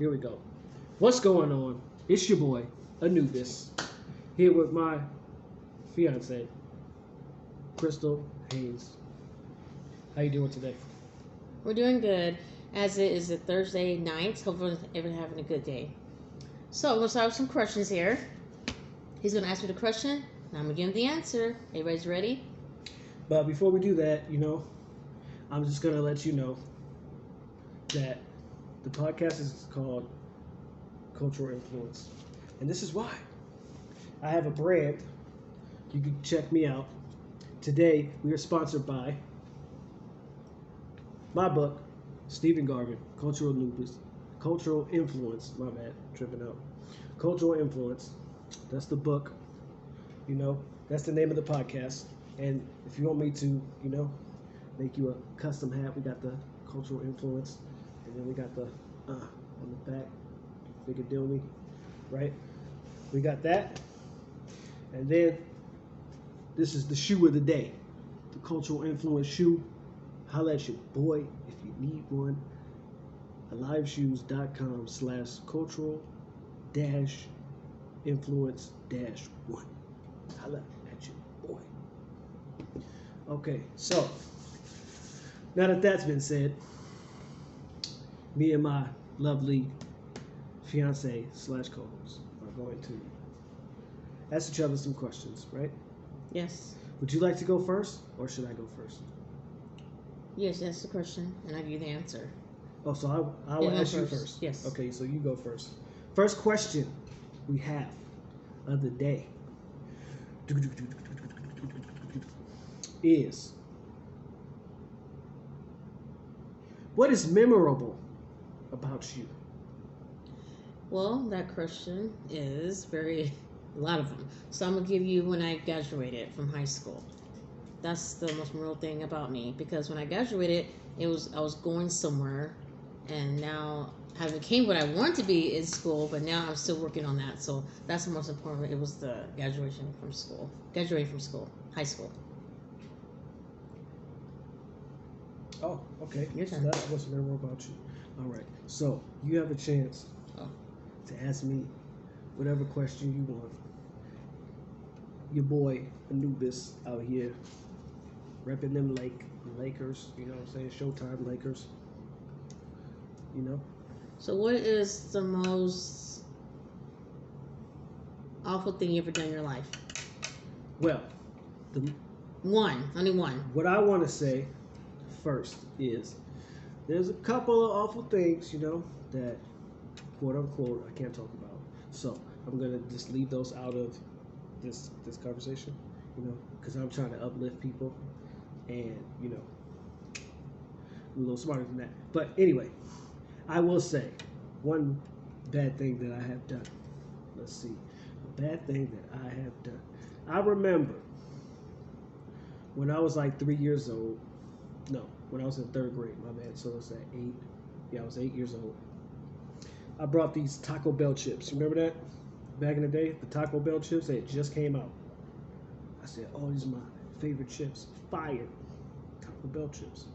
Here we go. What's going on? It's your boy, Anubis, here with my fiance, Crystal Haynes. How you doing today? We're doing good, as it is a Thursday night. Hopefully, everyone's having a good day. So, we'll start with some questions here. He's going to ask me the question, and I'm going to give him the answer. Everybody's ready? But before we do that, I'm just going to let you know that the podcast is called Cultural Influence. And this is why. I have a brand. You can check me out. Today, we are sponsored by my book, Stephen Garvin, Cultural Influence. My bad, tripping out. Cultural Influence. That's the book. That's the name of the podcast. And if you want me to, make you a custom hat, we got the Cultural Influence. And then we got the on the back, Piccadilly, right? We got that. And then this is the shoe of the day, the Cultural Influence shoe. Holla at your boy if you need one. aliveshoes.com/cultural-influence-1. Holla at your boy. Okay, so now that that's been said, me and my lovely fiance / co-host are going to ask each other some questions, right? Yes. Would you like to go first, or should I go first? Yes, that's the question, and I'll give you the answer. Oh, so I will ask you first. Yes. Okay, so you go first. First question we have of the day is, what is memorable about you? Well, that question is a lot of them. So I'm going to give you when I graduated from high school. That's the most memorable thing about me, because when I graduated, I was going somewhere, and now I became what I wanted to be in school, but now I'm still working on that. So that's the most important. It was the graduating from school, high school. Oh, okay. Your So turn. that's what's memorable about you. All right. So you have a chance to ask me whatever question you want. Your boy Anubis out here repping them Lakers, you know what I'm saying? Showtime Lakers. So what is the most awful thing you ever done in your life? Well, Only one. what I want to say first is there's a couple of awful things, that quote unquote I can't talk about. So I'm gonna just leave those out of this conversation, because I'm trying to uplift people, and I'm a little smarter than that. But anyway, I will say one bad thing that I have done. Let's see, a bad thing that I have done. I remember when I was like 3 years old. No, when I was in third grade. My bad. So it's at 8. Yeah, I was 8 years old. I brought these Taco Bell chips. You remember that? Back in the day, the Taco Bell chips, they had just came out. I said, oh, these are my favorite chips. Fire. Taco Bell chips.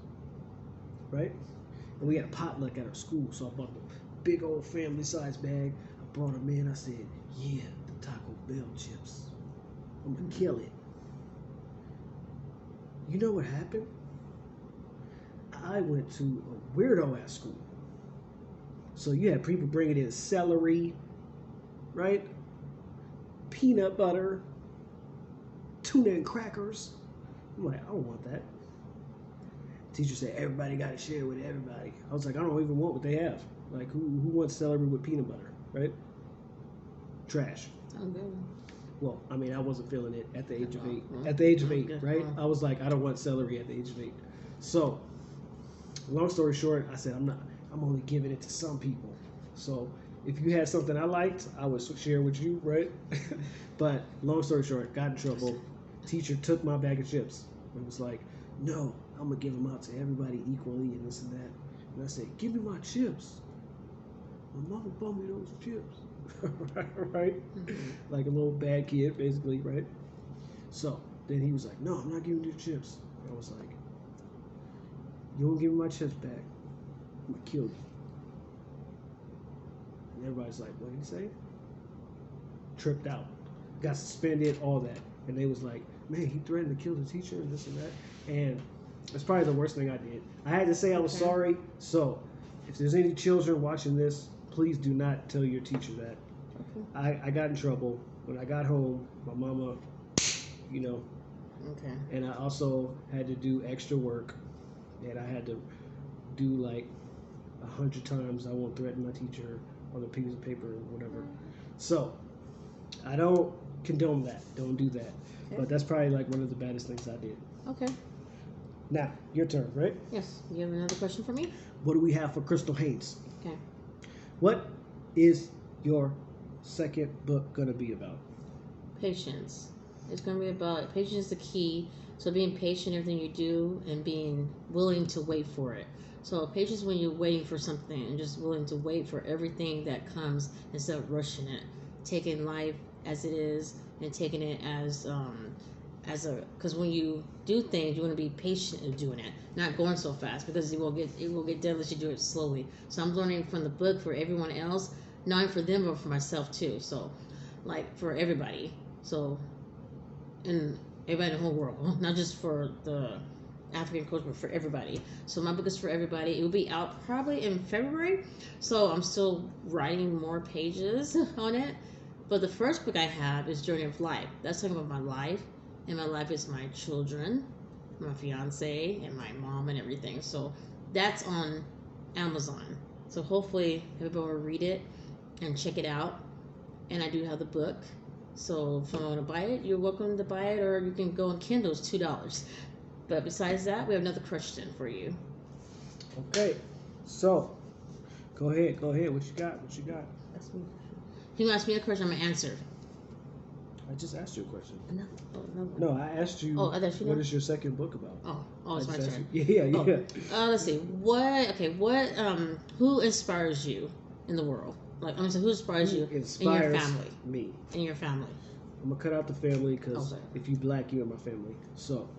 Right? And we had a potluck at our school, so I bought a big old family size bag. I brought them in. I said, yeah, the Taco Bell chips. I'm going to kill it. You know what happened? I went to a weirdo ass school. So you had people bringing in celery, right? Peanut butter, tuna and crackers. I'm like, I don't want that. Teacher said everybody got to share with everybody. I was like, I don't even want what they have. Like, who wants celery with peanut butter, right? Trash. Oh, good. Well, I mean, I wasn't feeling it at the age of 8. At the age of 8, right? I was like, I don't want celery at the age of 8. So, long story short, I said, I'm only giving it to some people. So if you had something I liked, I would share with you, right? But long story short, got in trouble. Teacher took my bag of chips and was like, no, I'm going to give them out to everybody equally and this and that. And I said, give me my chips. My mama bought me those chips. Right? Mm-hmm. Like a little bad kid, basically, right? So then he was like, no, I'm not giving you the chips. I was like, you won't give me my chips back, I'm going to kill you. everybody's like, what did he say? Tripped out, got suspended, all that. And they was like, man, he threatened to kill the teacher and this and that. And that's probably the worst thing I did. I had to say I was sorry. So if there's any children watching this, please do not tell your teacher that. I got in trouble. When I got home, my mama, you know. Okay. And I also had to do extra work. And I had to do like 100 times I won't threaten my teacher on a piece of paper or whatever. So I don't condone that. Don't do that. Okay. But that's probably like one of the baddest things I did. Okay. Now, your turn, right? Yes. You have another question for me? What do we have for Crystal Haynes? Okay. What is your second book going to be about? Patience. It's going to be about patience is the key. So being patient in everything you do and being willing to wait for it. So patience when you're waiting for something and just willing to wait for everything that comes instead of rushing it. Taking life as it is and taking it as a, because when you do things, you want to be patient in doing it, not going so fast because it will get done unless you do it slowly. So I'm learning from the book for everyone else, not only for them but for myself too. So, like for everybody. So, and everybody in the whole world, not just for the African culture, but for everybody. So my book is for everybody. It will be out probably in February. So I'm still writing more pages on it. But the first book I have is Journey of Life. That's talking about my life. And my life is my children, my fiance, and my mom and everything. So that's on Amazon. So hopefully everybody will read it and check it out. And I do have the book. So if you want to buy it, you're welcome to buy it. Or you can go on Kindle. It's $2. But besides that, we have another question for you. Okay. So go ahead. What you got? That's me. You ask me a question, I'm going to answer. I just asked you a question. Another. No, I asked you. Oh, I thought you know. What is your second book about? Oh, it's my turn. Yeah. Let's see. Who inspires you in the world? Like, I'm saying, who inspires you in your family? Me. In your family. I'm gonna cut out the family because if you black, you're my family. So.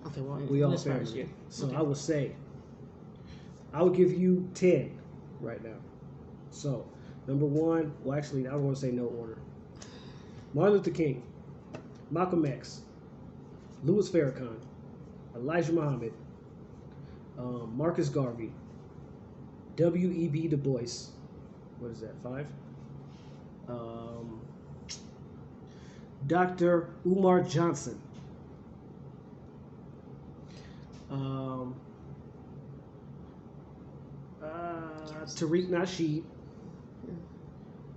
Okay, well, we all family. You? So okay. I would say, I would give you 10 right now. So, number 1. Well, actually, I don't want to say no order. Martin Luther King, Malcolm X, Louis Farrakhan, Elijah Muhammad, Marcus Garvey, W.E.B. Du Bois. What is that? 5. Dr. Umar Johnson. Tariq Nasheed.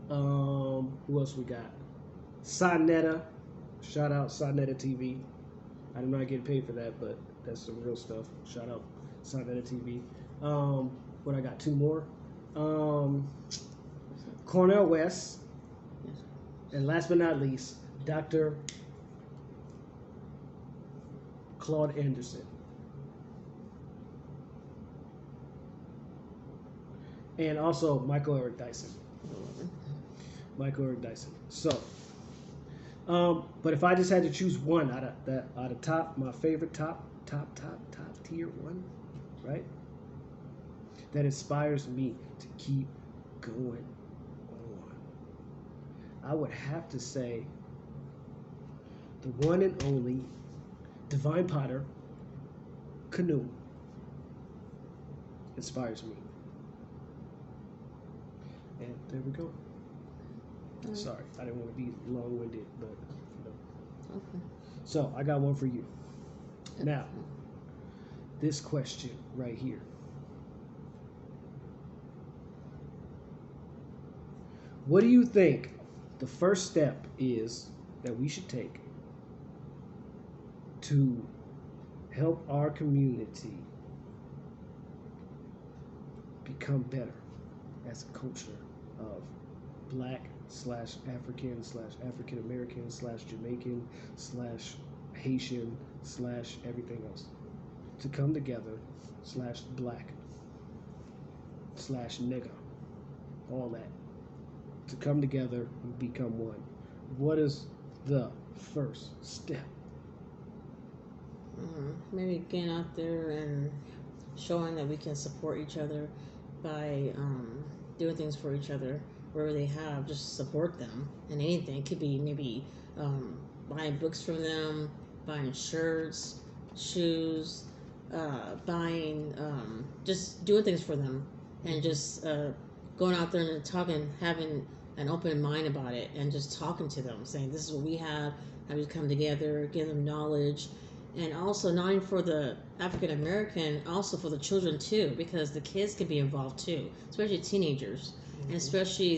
Who else we got? Sonetta. Shout out Sonetta TV. I do not get paid for that, but that's some real stuff. Shout out Sonetta TV. What I got? 2 more. Cornel West. And last but not least, Dr. Claude Anderson. And also Michael Eric Dyson. So, but if I just had to choose one out of top, my favorite top tier one, right? That inspires me to keep going on. I would have to say the one and only Divine Potter, Canoe, inspires me. And there we go. Sorry, I didn't want to be long-winded, but you know. Okay. So I got one for you. Now, this question right here. What do you think the first step is that we should take to help our community become better as a culture of Black/African/African American/Jamaican/Haitian/everything else to come together /Black/nigga, all that, to come together and become one? What is the first step? Maybe getting out there and showing that we can support each other by doing things for each other. wherever they have, just support them in anything. It could be maybe buying books for them, buying shirts, shoes, buying, just doing things for them, and just going out there and talking, having an open mind about it, and just talking to them, saying this is what we have, how we come together, give them knowledge, and also not only for the African American, also for the children too, because the kids can be involved too, especially teenagers, and especially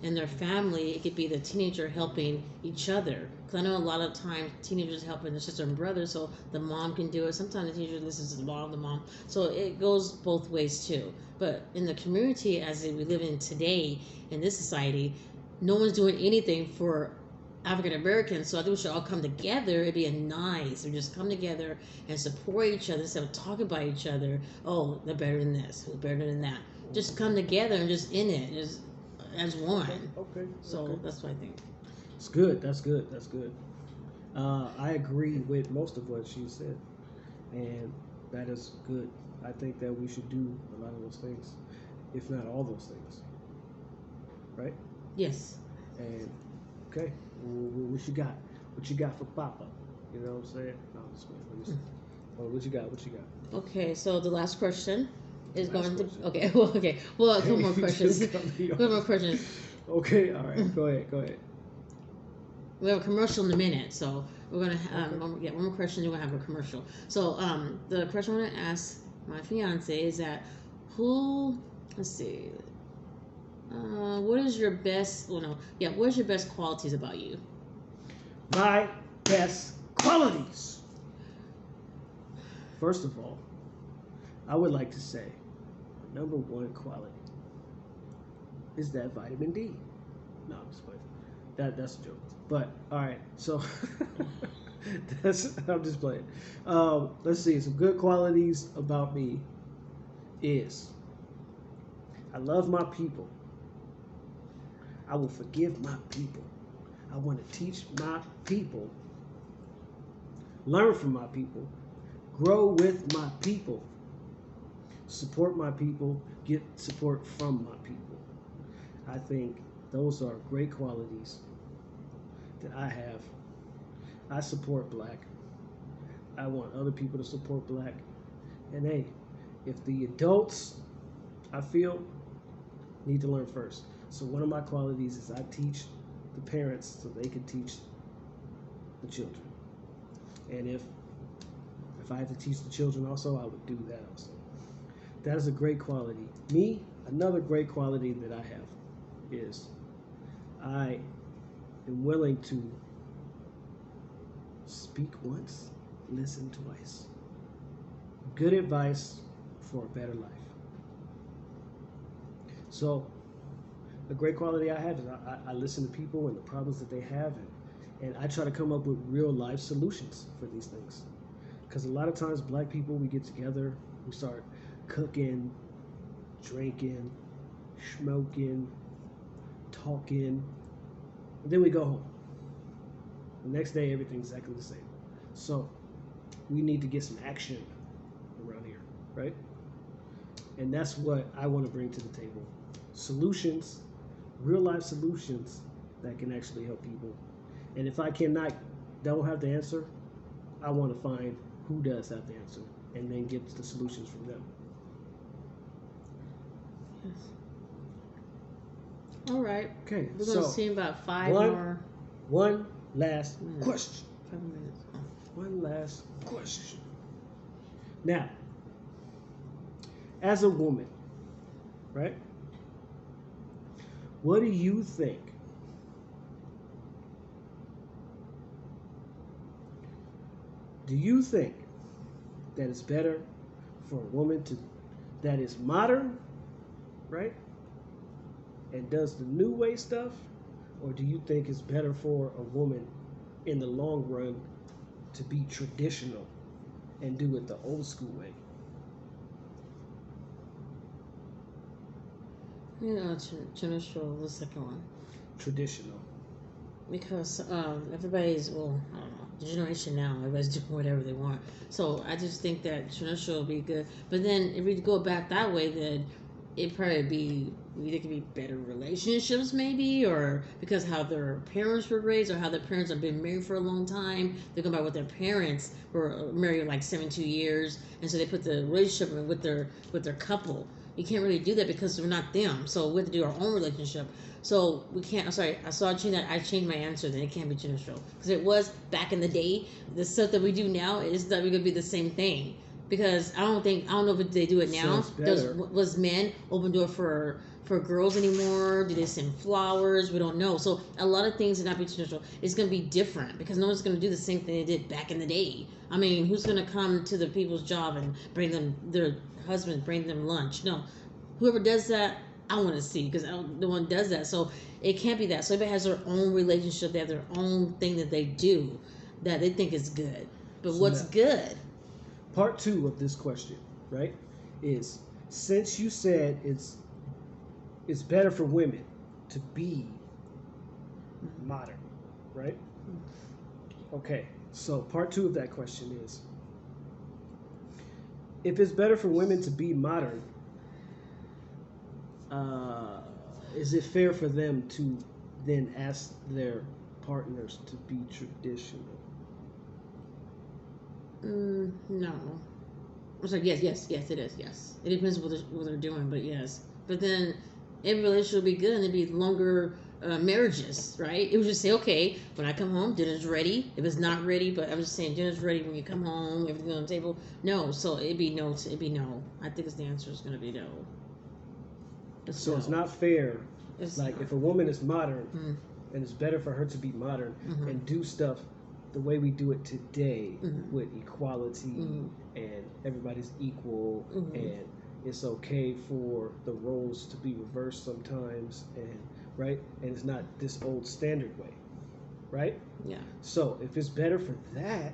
in their family, it could be the teenager helping each other. Because I know a lot of times teenagers helping their sister and brother, so the mom can do it. Sometimes the teenager listens to the mom. So it goes both ways too. But in the community as we live in today, in this society, no one's doing anything for African Americans, so I think we should all come together. It'd be a nice. We just come together and support each other instead of talking about each other. Oh, they're better than this. Who's better than that? Just come together and just in it, just as one. Okay. So that's what I think. It's good. That's good. That's good. I agree with most of what she said, and that is good. I think that we should do a lot of those things, if not all those things. Right? Yes. And okay, what you got? What you got for Papa? You know what I'm saying? No, I'm just playing. Let me see. Oh, what you got? What you got? Okay, so the last question is Last going question. to. Okay, well, two more questions. Two more questions. Okay, all right. Go ahead. We have a commercial in a minute, so we're gonna Okay. one more question. Then we'll have a commercial. So the question I want to ask my fiance is that who? Let's see. What is your best? Well, no, yeah. What is your best qualities about you? My best qualities. First of all, I would like to say, the number one quality is that vitamin D. No, I'm just playing. That's a joke. But all right, so I'm just playing. Let's see. Some good qualities about me is I love my people. I will forgive my people. I want to teach my people, learn from my people, grow with my people, support my people, get support from my people. I think those are great qualities that I have. I support black. I want other people to support black. And hey, if the adults, I feel, need to learn first. So one of my qualities is I teach the parents so they can teach the children. And if I had to teach the children also, I would do that also. That is a great quality. Me, another great quality that I have is I am willing to speak once, listen twice. Good advice for a better life. So, a great quality I have is I listen to people and the problems that they have, and I try to come up with real life solutions for these things. Because a lot of times, black people, we get together, we start cooking, drinking, smoking, talking, and then we go home. The next day, everything's exactly the same. So, we need to get some action around here, right? And that's what I want to bring to the table. Solutions, real life solutions that can actually help people. And if I don't have the answer, I want to find who does have the answer and then get the solutions from them. Yes. All right. Okay, We're going to so see about five more. One last minutes. question. 5 minutes. One last question. Now, as a woman, right? What do you think? Do you think that it's better for a woman that is modern, right? And does the new way stuff? Or do you think it's better for a woman in the long run to be traditional and do it the old school way? Traditional, the second one. Traditional. Because everybody's, well, I don't know, the generation now, everybody's doing whatever they want. So I just think that traditional will be good. But then if we go back that way, then it'd probably be Either it could be better relationships, maybe, or because how their parents were raised, or how their parents have been married for a long time. They go by what their parents were married like 72 years, and so they put the relationship with their couple. You can't really do that because we're not them. So we have to do our own relationship. So we can't. I'm sorry. I changed my answer. Then it can't be gender neutral because it was back in the day. The stuff that we do now is not going to be the same thing. Because I don't know if they do it now. Was men open door for girls anymore? Do they send flowers? We don't know. So a lot of things are not be traditional. It's going to be different because no one's going to do the same thing they did back in the day. I mean, who's going to come to the people's job and bring them their husband, bring them lunch? No, whoever does that, I want to see because no one does that. So it can't be that. So everybody has their own relationship. They have their own thing that they do that they think is good. But what's good? Part 2 of this question, right, is since you said it's better for women to be modern, right? Okay, so part 2 of that question is, if it's better for women to be modern, is it fair for them to then ask their partners to be traditional? No. I'm sorry, yes, it is, yes. It depends what they're doing, but yes. But then every relationship would be good and there'd be longer marriages, right? It would just say, okay, when I come home, dinner's ready. If it's not ready, but I'm just saying dinner's ready when you come home, everything on the table. No, so it'd be no. I think the answer is going to be no. So it's not fair. It's like if a woman is modern and it's better for her to be modern and do stuff the way we do it today with equality and everybody's equal and it's okay for the roles to be reversed sometimes and right, and it's not this old standard way, right? Yeah. So if it's better for that,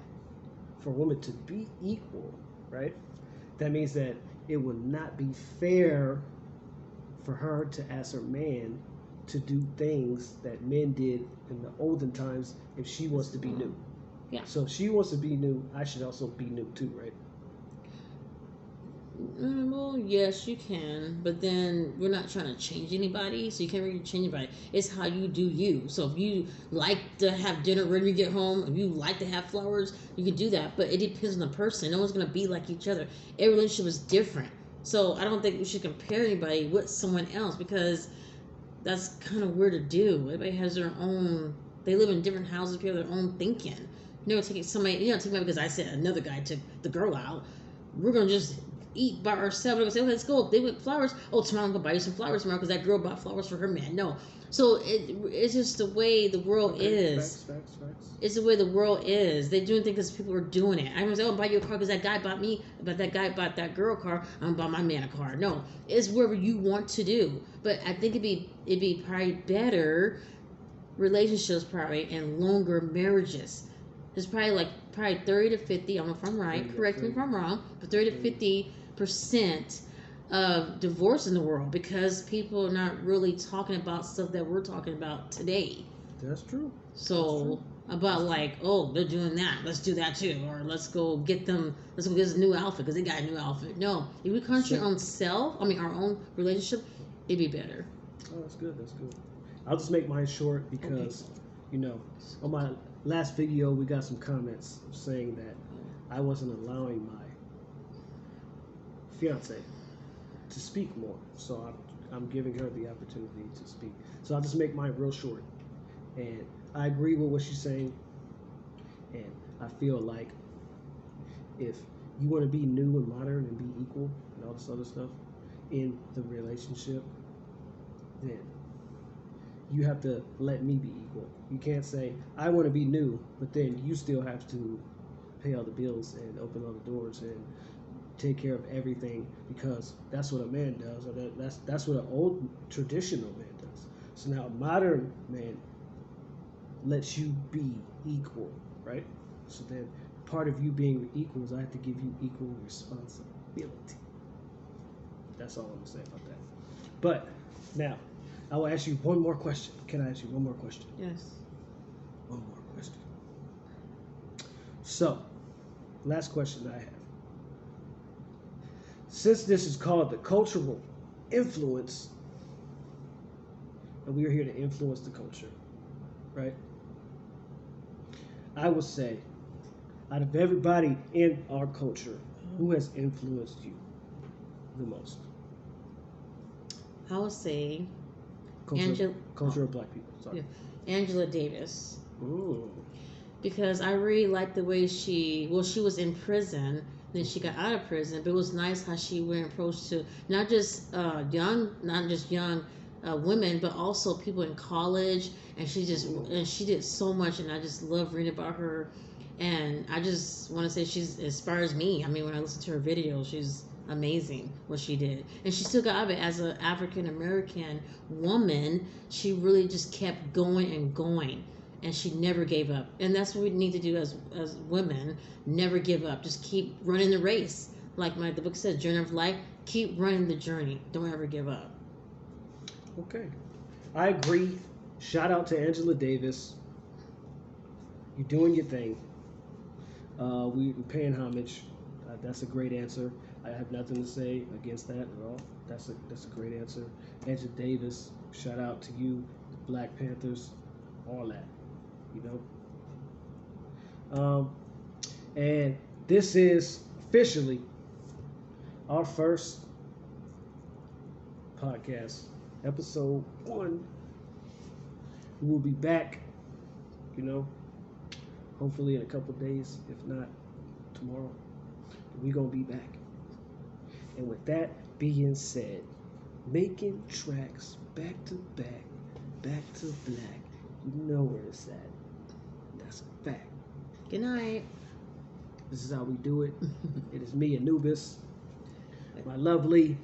for a woman to be equal, right, that means that it would not be fair for her to ask her man to do things that men did in the olden times if she wants to be new. Yeah. So if she wants to be new, I should also be new too, right? Well, yes, you can, but then we're not trying to change anybody, so you can't really change anybody. It's how you do you. So if you like to have dinner when you get home, if you like to have flowers, you can do that, but it depends on the person. No one's going to be like each other. Every relationship is different. So I don't think we should compare anybody with someone else because that's kind of weird to do. Everybody has their own, they live in different houses, people have their own thinking. You know, take me because I said another guy took the girl out. We're going to just eat by ourselves. We're going to say, let's go. They want flowers. Oh, tomorrow I'm going to buy you some flowers tomorrow because that girl bought flowers for her man. No. So it's just the way the world is. Facts. It's the way the world is. They're doing things because people are doing it. I'm going to say, oh, buy you a car because that guy bought me, but that guy bought that girl a car. I'm going to buy my man a car. No. It's whatever you want to do. But I think it'd be probably better relationships probably and longer marriages. There's probably 30 to 50. I don't know if I'm right. Correct me if I'm wrong. But 30 to 50% of divorce in the world because people are not really talking about stuff that we're talking about today. That's true. So about they're doing that. Let's do that too, or let's go get this new outfit because they got a new outfit. No, if we concentrate on our own relationship, it'd be better. Oh, that's good. I'll just make mine short because, on my last video, we got some comments saying that I wasn't allowing my fiance to speak more. So I'm giving her the opportunity to speak. So I'll just make mine real short. And I agree with what she's saying. And I feel like if you want to be new and modern and be equal and all this other stuff in the relationship, then you have to let me be equal. You can't say, I want to be new, but then you still have to pay all the bills and open all the doors and take care of everything because that's what a man does, or that's what an old traditional man does. So now a modern man lets you be equal, right? So then part of you being equal is I have to give you equal responsibility. That's all I'm going to say about that. But now, I will ask you one more question. Can I ask you one more question? Yes. One more question. So, last question I have. Since this is called the cultural influence, and we are here to influence the culture, right? I would say, out of everybody in our culture, who has influenced you the most? I would say Culture of black people. Sorry. Yeah, Angela Davis. Ooh. Because I really liked the way she was in prison, then she got out of prison, but it was nice how she went and approached to not just young women, but also people in college, and she did so much, and I just love reading about her, and I just want to say she inspires me. I mean, when I listen to her videos, she's amazing what she did, and she still got out of it as an African American woman. She really just kept going and going, and she never gave up. And that's what we need to do as women: never give up. Just keep running the race, like the book says, "Journey of Life." Keep running the journey. Don't ever give up. Okay, I agree. Shout out to Angela Davis. You're doing your thing. We're paying homage. That's a great answer. I have nothing to say against that at all. That's a great answer. Angela Davis, shout out to you, the Black Panthers, all that, you know. And this is officially our first podcast, episode 1. We will be back, hopefully in a couple days, if not tomorrow. We're going to be back. And with that being said, making tracks back to back, back to black, you know where it's at. That's a fact. Good night. This is how we do it. It is me, Anubis, my lovely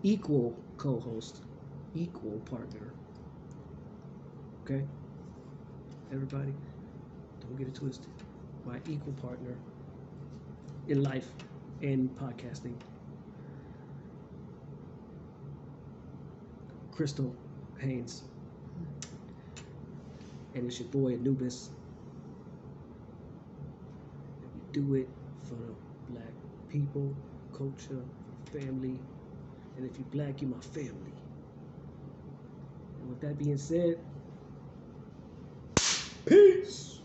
equal co-host, equal partner. Okay? Everybody, don't get it twisted. My equal partner in life and podcasting, Crystal Haynes. And it's your boy Anubis. And we do it for the black people, culture, family. And if you're black, you're my family. And with that being said, peace.